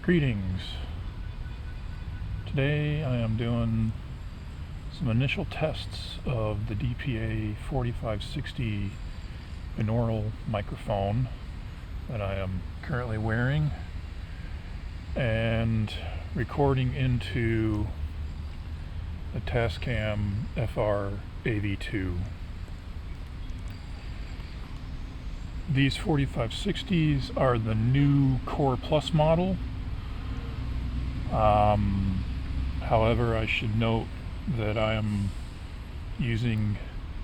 Greetings. Today I am doing some initial tests of the DPA 4560 binaural microphone that I am currently wearing and recording into the TASCAM FR-AV2. These 4560s are the new Core Plus model. However, I should note that I am using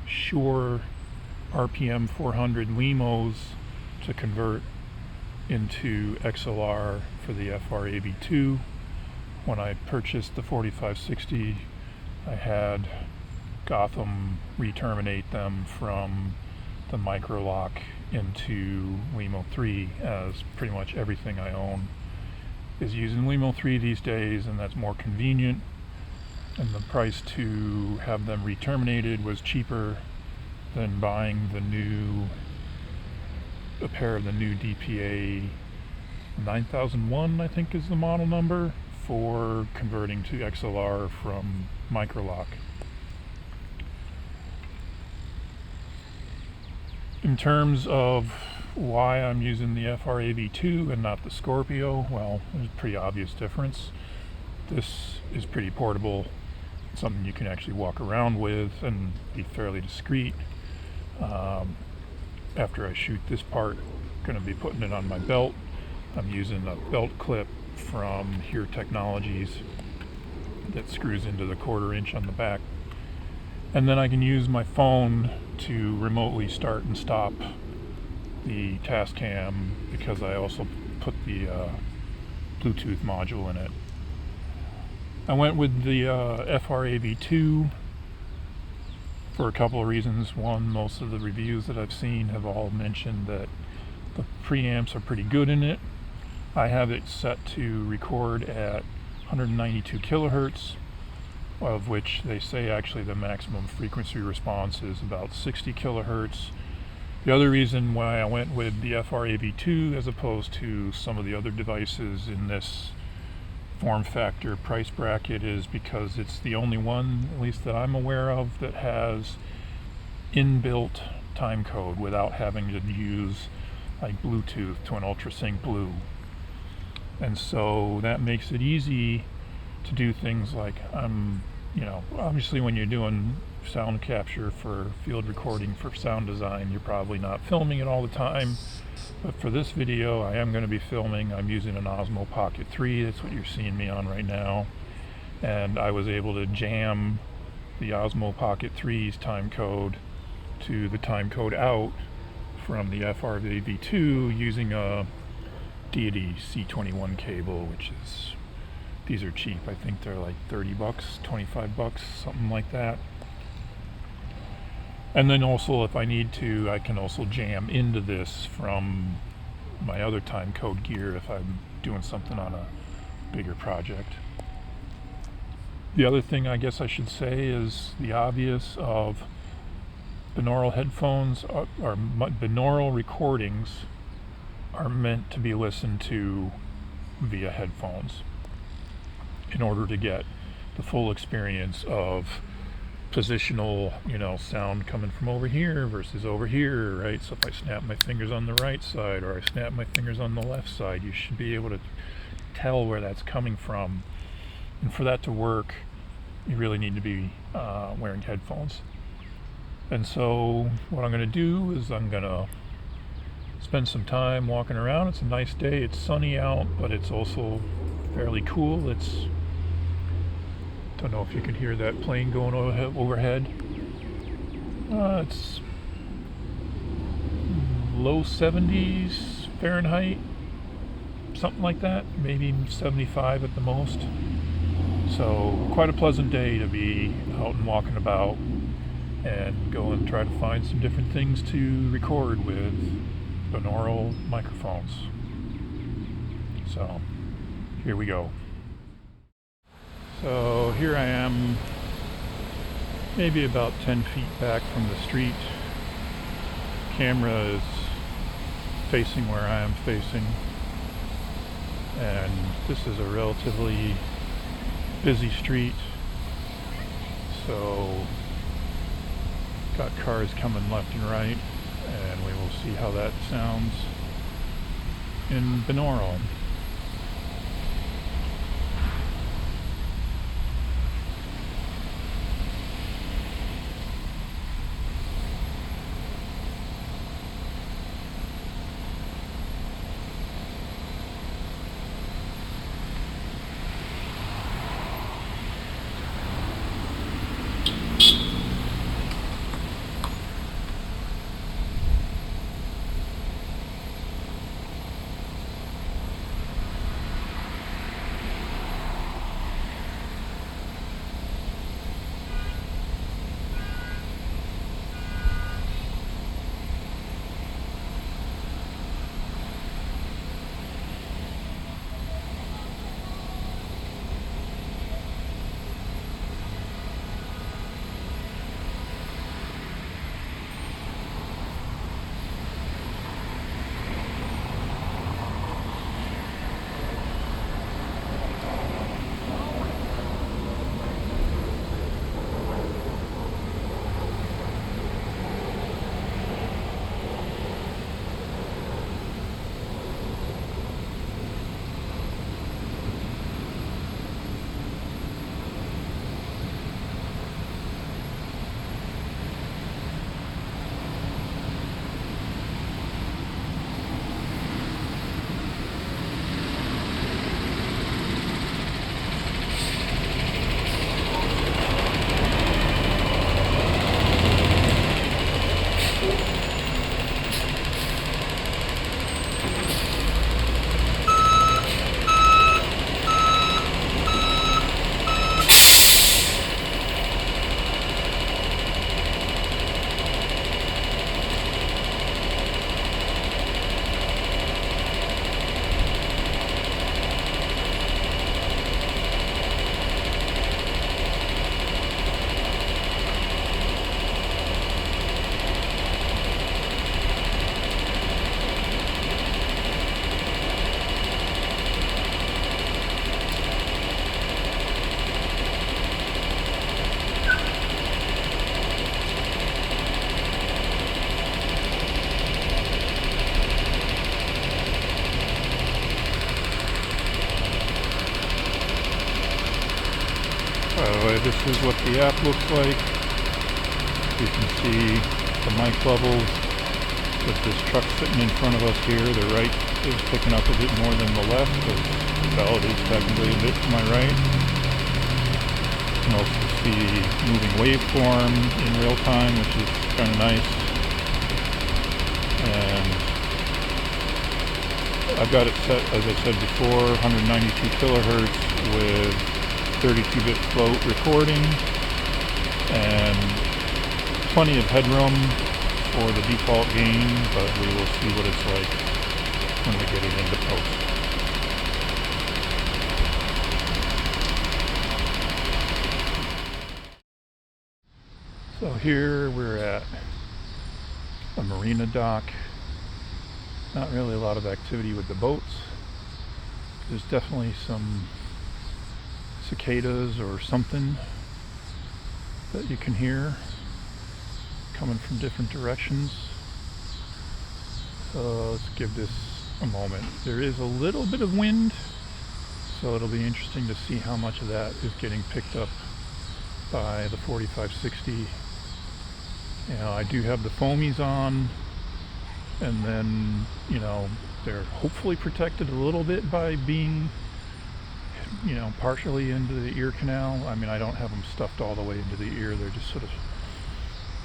Shure RPM 400 Limos to convert into XLR for the FR-AV2. When I purchased the 4560, I had Gotham re-terminate them from the micro lock into Limo 3, as pretty much everything I own is using Limo 3 these days, and that's more convenient, and the price to have them re-terminated was cheaper than buying a pair of the new DPA 9001, I think is the model number, for converting to XLR from micro lock. In terms of why I'm using the FR-AV2 and not the Scorpio, well, there's a pretty obvious difference. This is pretty portable, something you can actually walk around with and be fairly discreet. After I shoot this part, I'm going to be putting it on my belt. I'm using a belt clip from Here Technologies that screws into the 1/4 inch on the back. And then I can use my phone to remotely start and stop the TASCAM, because I also put the Bluetooth module in it. I went with the FR-AV2 for a couple of reasons. One, most of the reviews that I've seen have all mentioned that the preamps are pretty good in it. I have it set to record at 192 kilohertz, of which they say actually the maximum frequency response is about 60 kilohertz. The other reason why I went with the FR-AV2 as opposed to some of the other devices in this form factor price bracket is because it's the only one, at least that I'm aware of, that has inbuilt time code without having to use like Bluetooth to an ultrasync Blue. And so that makes it easy to do things like, obviously when you're doing sound capture for field recording for sound design, you're probably not filming it all the time. But for this video, I am going to be filming. I'm using an Osmo Pocket 3. That's what you're seeing me on right now. And I was able to jam the Osmo Pocket 3's time code to the time code out from the FR-AV2 using a Deity C21 cable, which is, these are cheap. I think they're like $30, $25, something like that. And then also, if I need to, I can also jam into this from my other time code gear if I'm doing something on a bigger project. The other thing I guess I should say is the obvious of binaural headphones or binaural recordings are meant to be listened to via headphones in order to get the full experience of positional, sound coming from over here versus over here, right? So if I snap my fingers on the right side or I snap my fingers on the left side, you should be able to tell where that's coming from. And for that to work, you really need to be wearing headphones. And so what I'm going to do is I'm going to spend some time walking around. It's a nice day. It's sunny out, but it's also fairly cool. Don't know if you can hear that plane going overhead. It's low 70s Fahrenheit, something like that, maybe 75 at the most. So quite a pleasant day to be out and walking about and go and try to find some different things to record with binaural microphones. So here we go. So here I am, maybe about 10 feet back from the street. Camera is facing where I am facing. and this is a relatively busy street, so got cars coming left and right, and we will see how that sounds in binaural. By the way, this is what the app looks like. You can see the mic levels with this truck sitting in front of us here. The right is picking up a bit more than the left, because the belt is technically a bit to my right. You can also see moving waveform in real time, which is kind of nice. And I've got it set, as I said before, 192 kilohertz with 32-bit float recording, and plenty of headroom for the default gain, but we will see what it's like when we get it into post. So here we're at a marina dock. Not really a lot of activity with the boats. There's definitely some cicadas or something that you can hear coming from different directions. So let's give this a moment. There is a little bit of wind, so it'll be interesting to see how much of that is getting picked up by the 4560. You know, I do have the foamies on, and then, you know, they're hopefully protected a little bit by being, you know, partially into the ear canal. I mean, I don't have them stuffed all the way into the ear. They're just sort of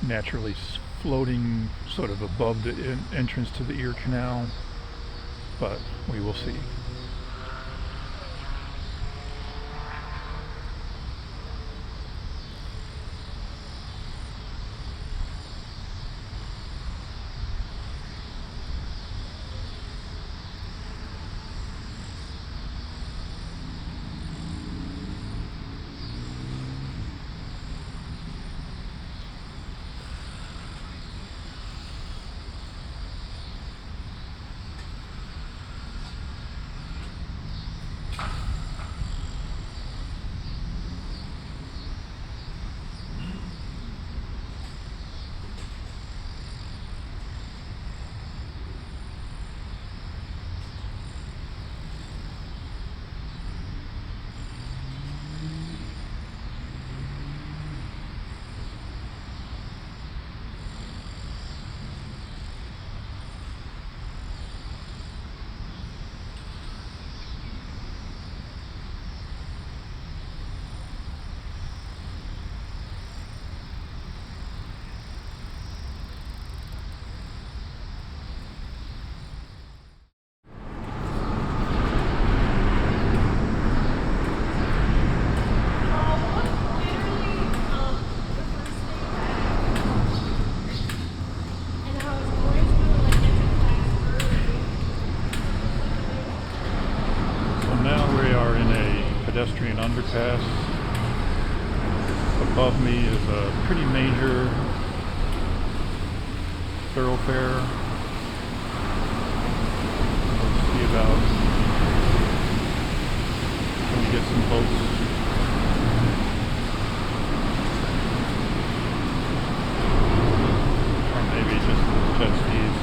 naturally floating sort of above the entrance to the ear canal, but we will see. are in a pedestrian underpass. Above me is a pretty major thoroughfare. Let's see about, can we get some folks? Or maybe just jet skis.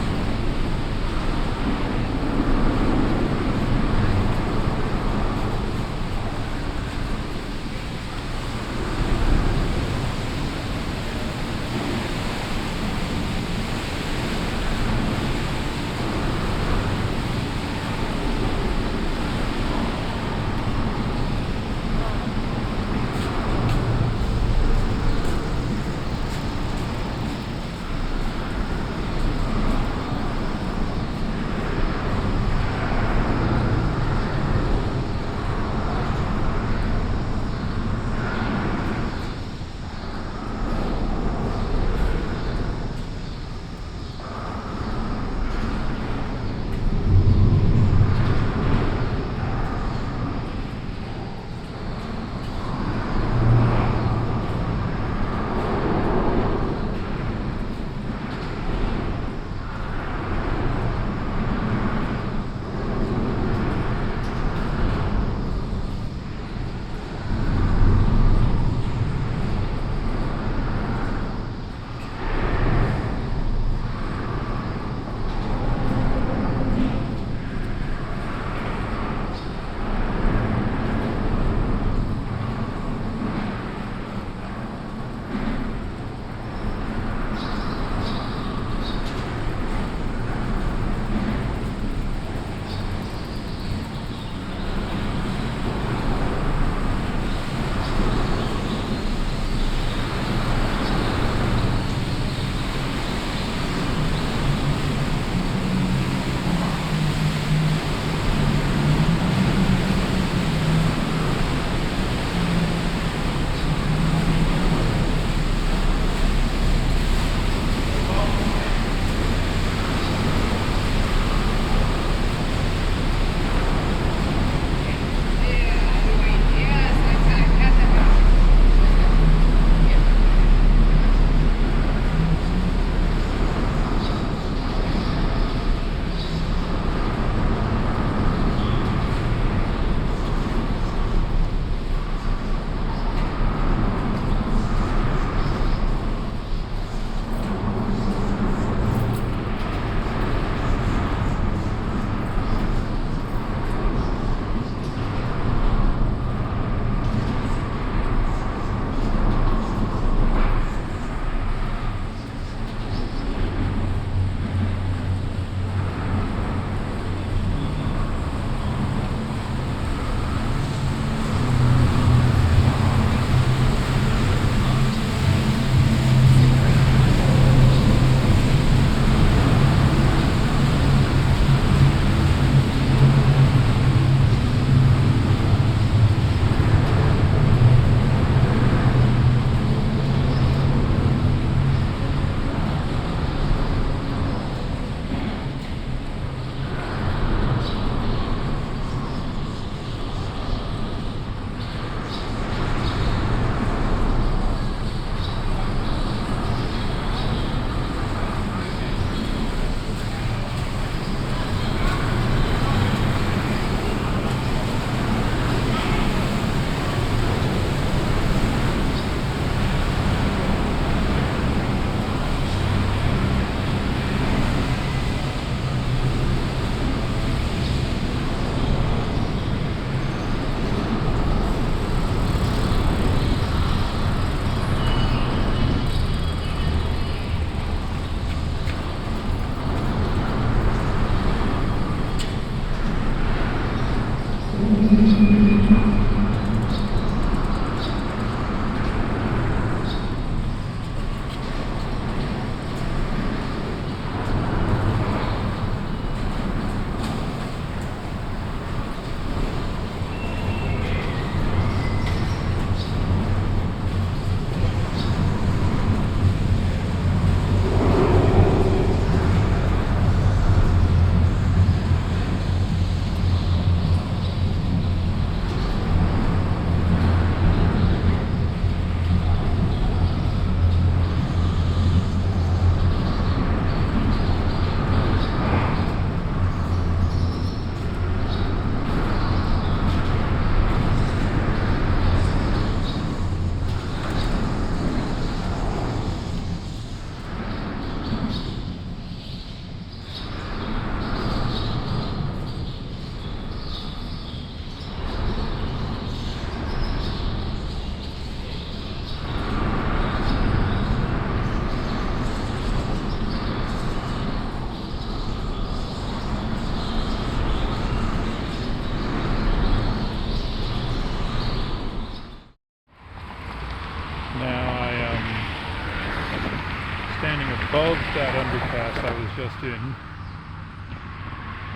above that underpass I was just in,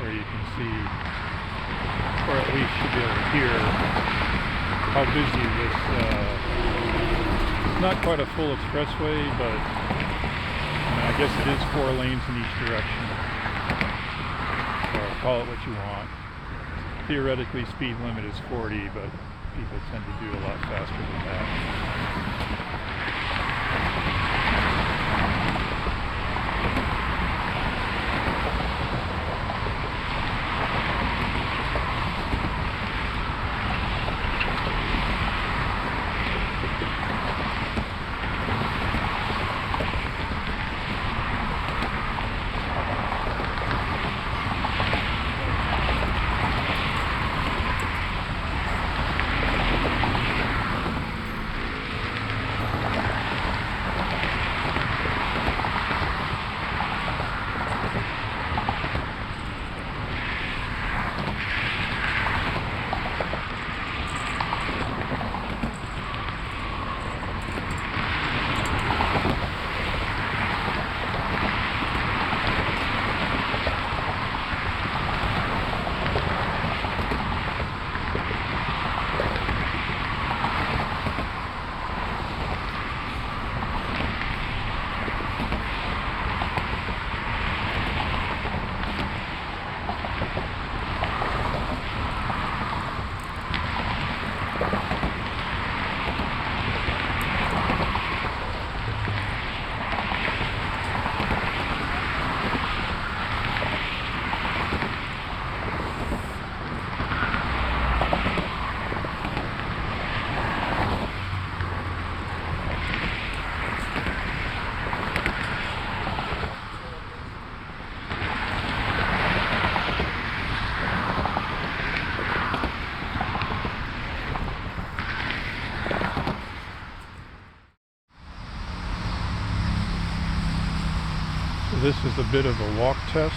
where you can see, or at least should be able to hear, how busy this, not quite a full expressway, but I guess it is 4 lanes in each direction, or call it what you want. Theoretically, speed limit is 40, but people tend to do a lot faster than that. This is a bit of a walk test.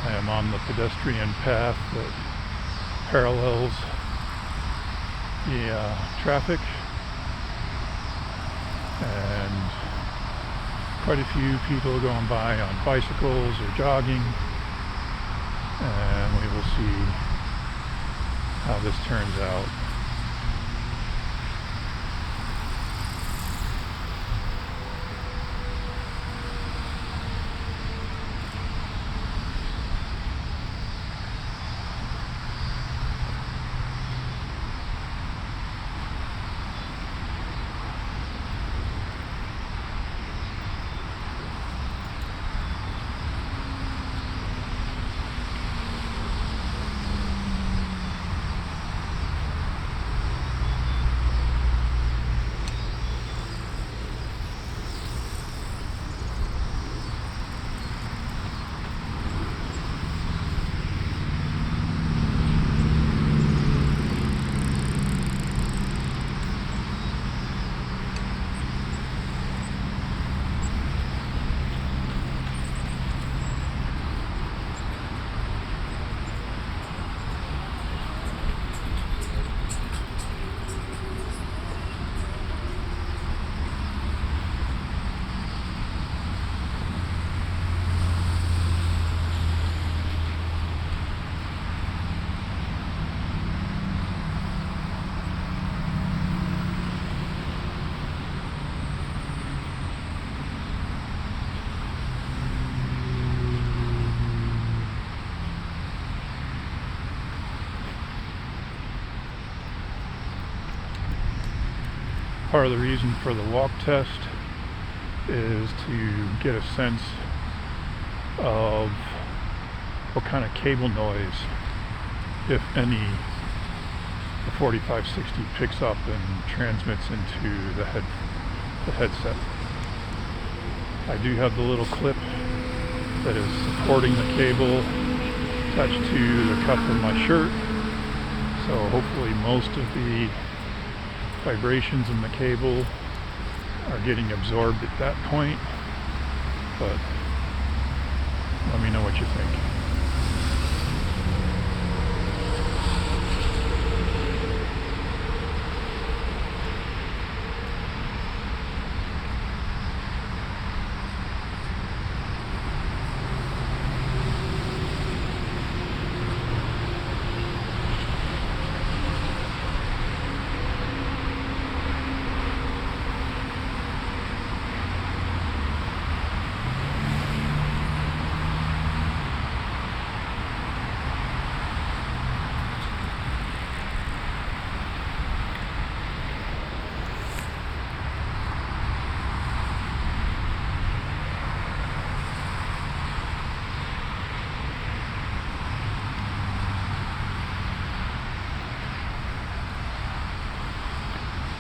I am on the pedestrian path that parallels the traffic, and quite a few people going by on bicycles or jogging, and we will see how this turns out. Part of the reason for the walk test is to get a sense of what kind of cable noise, if any, the 4560 picks up and transmits into the headset. I do have the little clip that is supporting the cable attached to the cuff of my shirt, so hopefully most of the vibrations in the cable are getting absorbed at that point, but let me know what you think.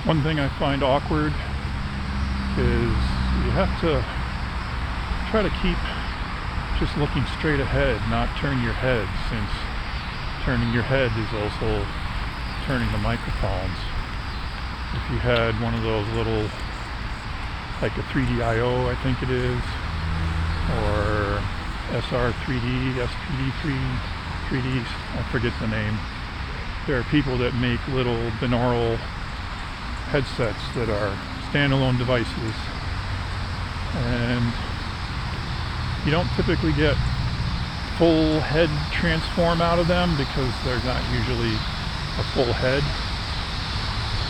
One thing I find awkward is you have to try to keep just looking straight ahead, not turn your head, since turning your head is also turning the microphones. If you had one of those little, like a 3DIO, I think it is, or SR3D, SPD3Ds, I forget the name. There are people that make little binaural headsets that are standalone devices, and you don't typically get full head transform out of them because they're not usually a full head,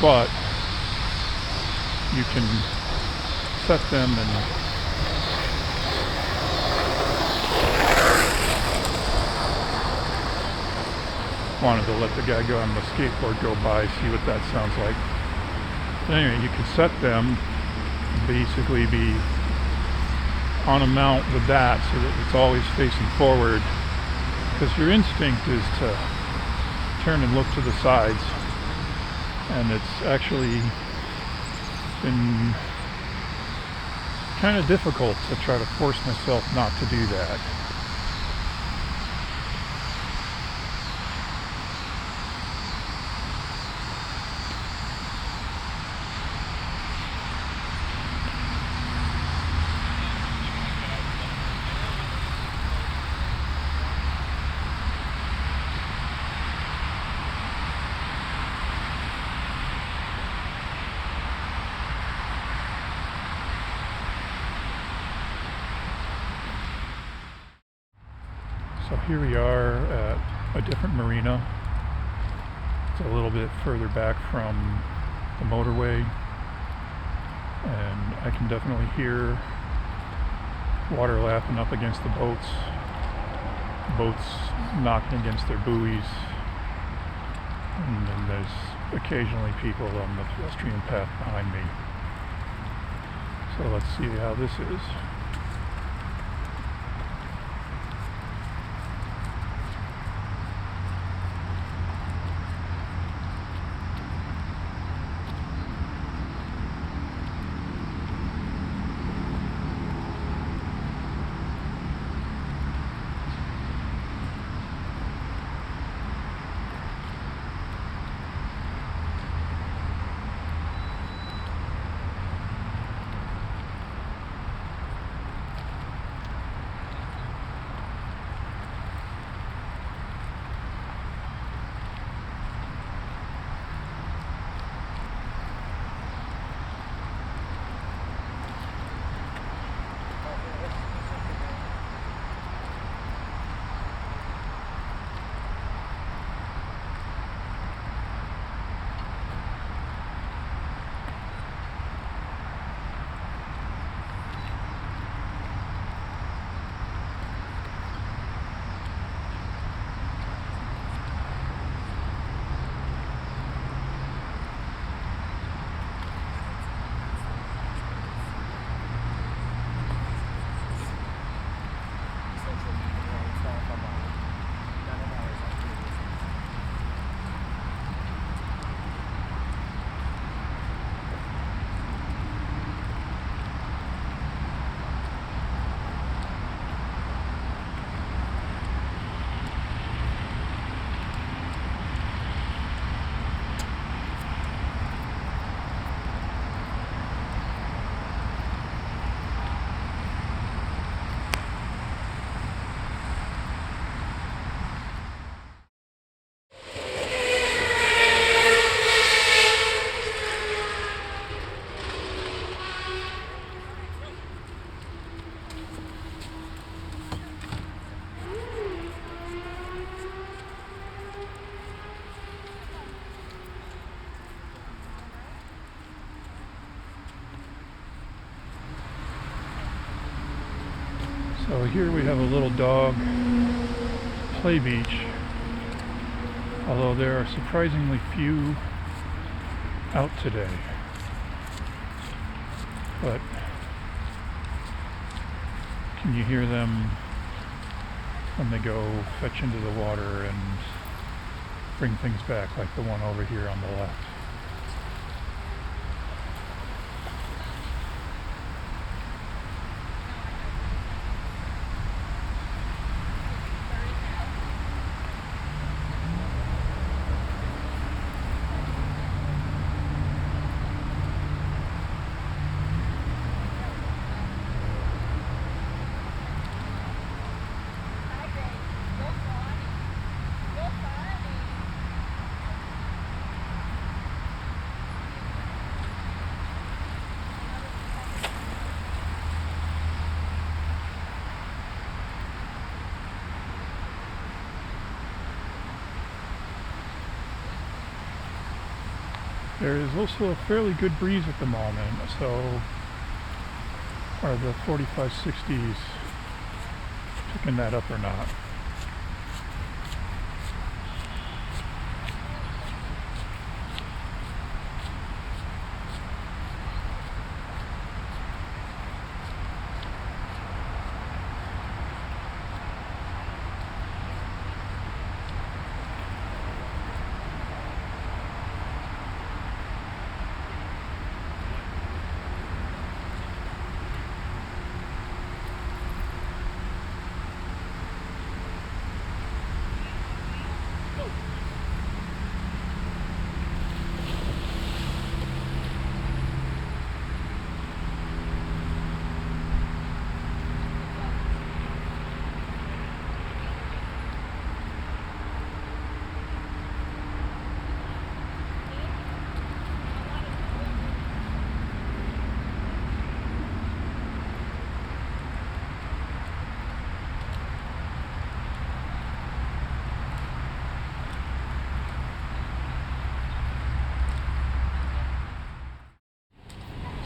but you can set them and wanted to let the guy go on the skateboard go by, see what that sounds like. But anyway, you can set them basically be on a mount with that so that it's always facing forward, because your instinct is to turn and look to the sides, and it's actually been kind of difficult to try to force myself not to do that. So here we are at a different marina. It's a little bit further back from the motorway, and I can definitely hear water lapping up against the boats knocking against their buoys, and then there's occasionally people on the pedestrian path behind me. So let's see how this is. So here we have a little dog play beach, although there are surprisingly few out today. But can you hear them when they go fetch into the water and bring things back, like the one over here on the left? There is also a fairly good breeze at the moment, so are the 4560s picking that up or not?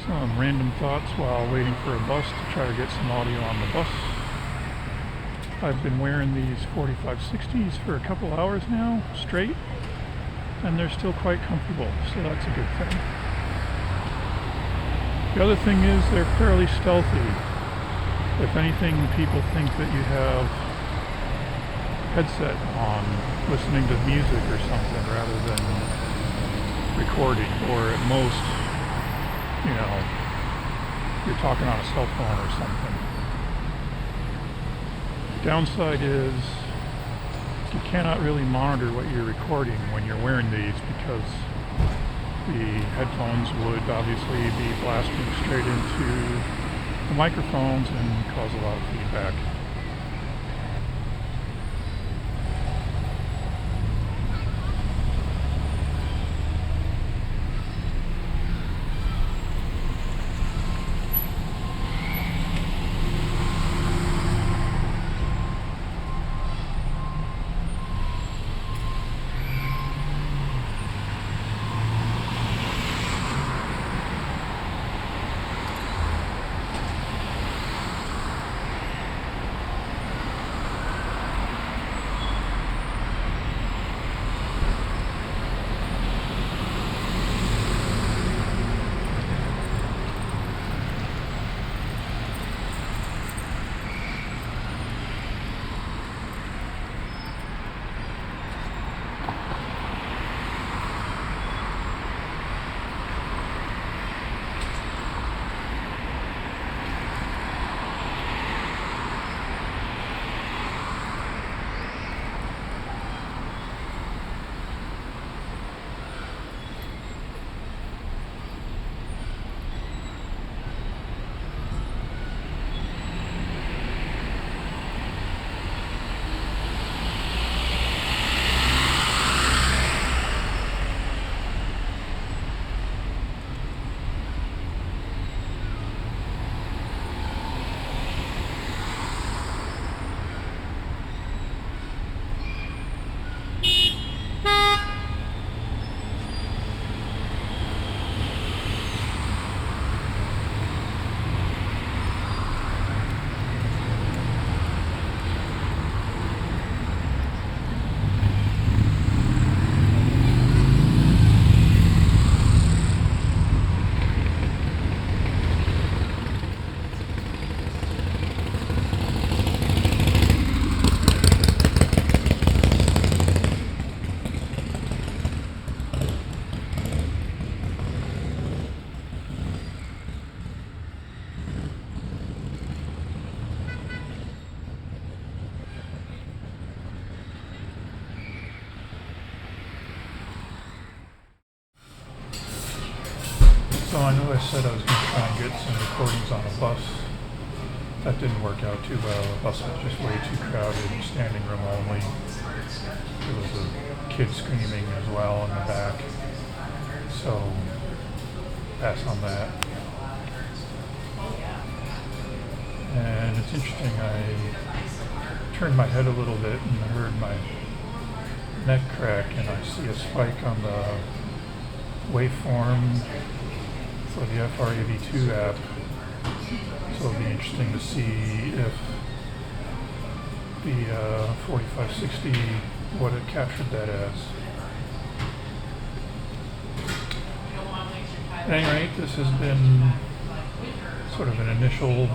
Some random thoughts while waiting for a bus to try to get some audio on the bus. I've been wearing these 4560s for a couple hours now, straight, and they're still quite comfortable, so that's a good thing. The other thing is they're fairly stealthy. If anything, people think that you have headset on, listening to music or something rather than recording, or at most, you know, you're talking on a cell phone or something. Downside is you cannot really monitor what you're recording when you're wearing these, because the headphones would obviously be blasting straight into the microphones and cause a lot of feedback. So I know I said I was going to try and get some recordings on a bus. That didn't work out too well. The bus was just way too crowded, standing room only. There was a kid screaming as well in the back. So, pass on that. And it's interesting, I turned my head a little bit and heard my neck crack, and I see a spike on the waveform for the FR-AV2 app. So it'll be interesting to see if the 4560, what it captured that as. At any rate, this has been sort of an initial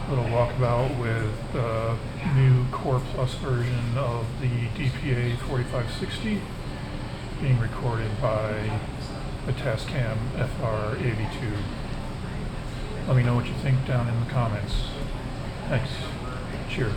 little walkabout with the new Core Plus version of the DPA 4560 being recorded by the TASCAM FR-AV2. Let me know what you think down in the comments. Thanks. Cheers.